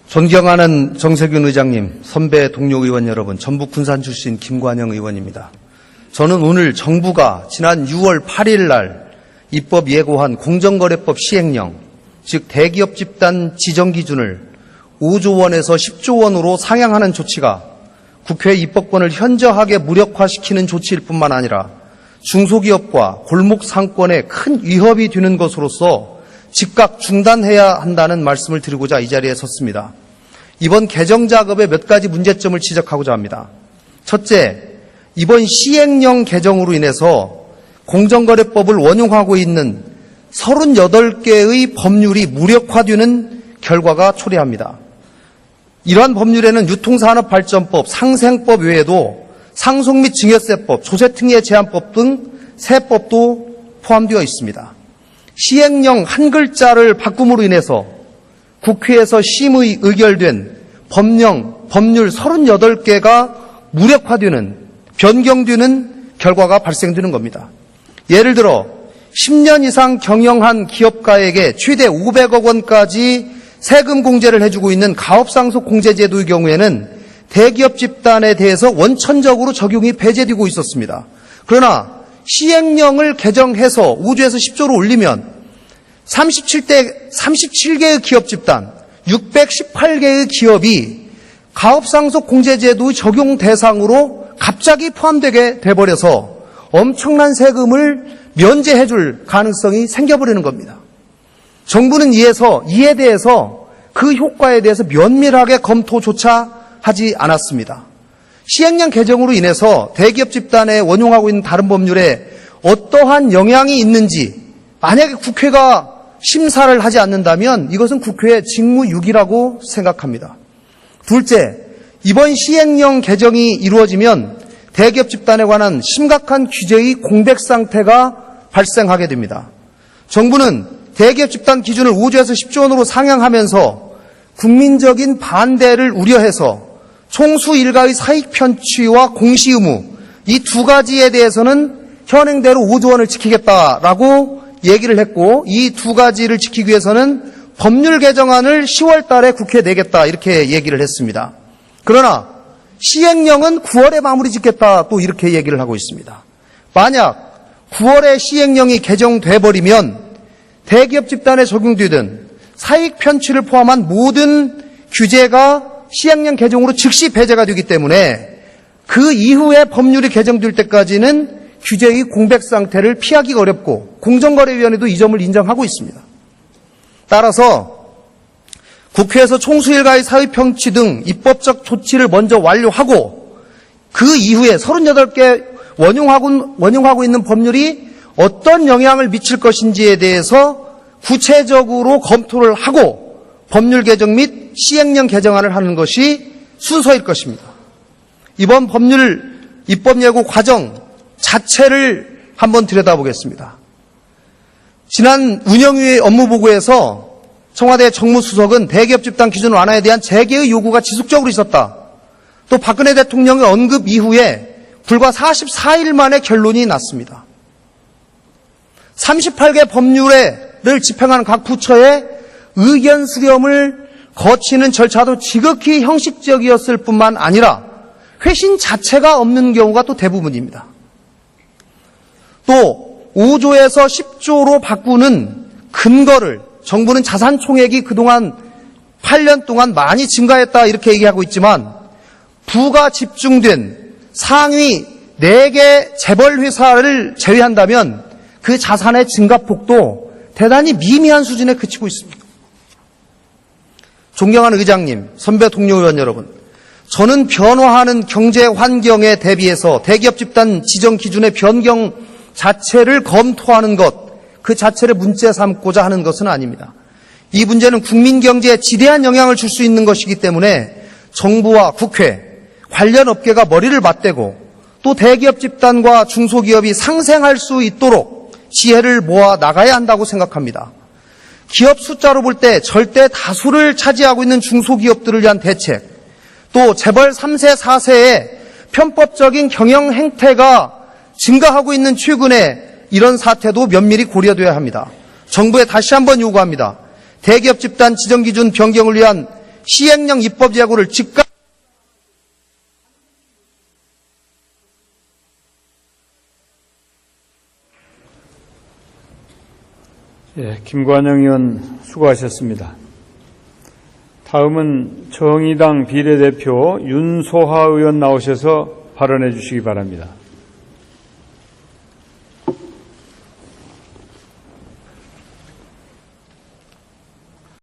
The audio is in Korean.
존경하는 정세균 의장님, 선배 동료 의원 여러분, 전북 군산 출신 김관영 의원입니다. 저는 오늘 정부가 지난 6월 8일 날 입법 예고한 공정거래법 시행령, 즉 대기업 집단 지정 기준을 5조 원에서 10조 원으로 상향하는 조치가 국회 입법권을 현저하게 무력화시키는 조치일 뿐만 아니라 중소기업과 골목 상권에 큰 위협이 되는 것으로서 즉각 중단해야 한다는 말씀을 드리고자 이 자리에 섰습니다. 이번 개정 작업의 몇 가지 문제점을 지적하고자 합니다. 첫째, 이번 시행령 개정으로 인해서 공정거래법을 원용하고 있는 38개의 법률이 무력화되는 결과가 초래합니다. 이러한 법률에는 유통산업발전법, 상생법 외에도 상속 및 증여세법, 조세특례 제한법 등 세법도 포함되어 있습니다. 시행령 한 글자를 바꿈으로 인해서 국회에서 심의 의결된 법률 38개가 무력화되는, 변경되는 결과가 발생되는 겁니다. 예를 들어 10년 이상 경영한 기업가에게 최대 500억 원까지 세금 공제를 해주고 있는 가업상속 공제제도의 경우에는 대기업 집단에 대해서 원천적으로 적용이 배제되고 있었습니다. 그러나 시행령을 개정해서 5조에서 10조로 올리면 37개의 기업 집단, 618개의 기업이 가업상속 공제제도의 적용 대상으로 갑자기 포함되게 돼버려서 엄청난 세금을 면제해 줄 가능성이 생겨버리는 겁니다. 정부는 이에 대해서 그 효과에 대해서 면밀하게 검토조차 하지 않았습니다. 시행령 개정으로 인해서 대기업 집단에 원용하고 있는 다른 법률에 어떠한 영향이 있는지 만약에 국회가 심사를 하지 않는다면 이것은 국회의 직무유기라고 생각합니다. 둘째, 이번 시행령 개정이 이루어지면 대기업 집단에 관한 심각한 규제의 공백 상태가 발생하게 됩니다. 정부는 대기업 집단 기준을 5조에서 10조 원으로 상향하면서 국민적인 반대를 우려해서 총수 일가의 사익 편취와 공시 의무, 이 두 가지에 대해서는 현행대로 5조 원을 지키겠다라고 얘기를 했고, 이 두 가지를 지키기 위해서는 법률 개정안을 10월 달에 국회에 내겠다 이렇게 얘기를 했습니다. 그러나 시행령은 9월에 마무리 짓겠다 또 이렇게 얘기를 하고 있습니다. 만약 9월에 시행령이 개정돼 버리면 대기업 집단에 적용되던 사익 편취를 포함한 모든 규제가 시행령 개정으로 즉시 배제가 되기 때문에 그 이후에 법률이 개정될 때까지는 규제의 공백 상태를 피하기가 어렵고 공정거래위원회도 이 점을 인정하고 있습니다. 따라서 국회에서 총수일가의 사익 편취 등 입법적 조치를 먼저 완료하고 그 이후에 38개 원용하고 있는 법률이 어떤 영향을 미칠 것인지에 대해서 구체적으로 검토를 하고 법률 개정 및 시행령 개정안을 하는 것이 순서일 것입니다. 이번 법률 입법 예고 과정 자체를 한번 들여다보겠습니다. 지난 운영위의 업무보고에서 청와대 정무수석은 대기업 집단 기준 완화에 대한 재개의 요구가 지속적으로 있었다. 또 박근혜 대통령의 언급 이후에 불과 44일 만에 결론이 났습니다. 38개 법률을 집행하는 각 부처의 의견 수렴을 거치는 절차도 지극히 형식적이었을 뿐만 아니라 회신 자체가 없는 경우가 또 대부분입니다. 또 5조에서 10조로 바꾸는 근거를 정부는 자산 총액이 그동안 8년 동안 많이 증가했다 이렇게 얘기하고 있지만 부가 집중된 상위 4개 재벌 회사를 제외한다면 그 자산의 증가폭도 대단히 미미한 수준에 그치고 있습니다. 존경하는 의장님, 선배 동료 의원 여러분, 저는 변화하는 경제 환경에 대비해서 대기업 집단 지정 기준의 변경 자체를 검토하는 것, 그 자체를 문제 삼고자 하는 것은 아닙니다. 이 문제는 국민 경제에 지대한 영향을 줄 수 있는 것이기 때문에 정부와 국회, 관련 업계가 머리를 맞대고 또 대기업 집단과 중소기업이 상생할 수 있도록 지혜를 모아 나가야 한다고 생각합니다. 기업 숫자로 볼 때 절대 다수를 차지하고 있는 중소기업들을 위한 대책, 또 재벌 3세, 4세의 편법적인 경영 행태가 증가하고 있는 최근에 이런 사태도 면밀히 고려돼야 합니다. 정부에 다시 한번 요구합니다. 대기업 집단 지정 기준 변경을 위한 시행령 입법 예고를 즉각 김관영 의원 수고하셨습니다. 다음은 정의당 비례대표 윤소하 의원 나오셔서 발언해 주시기 바랍니다.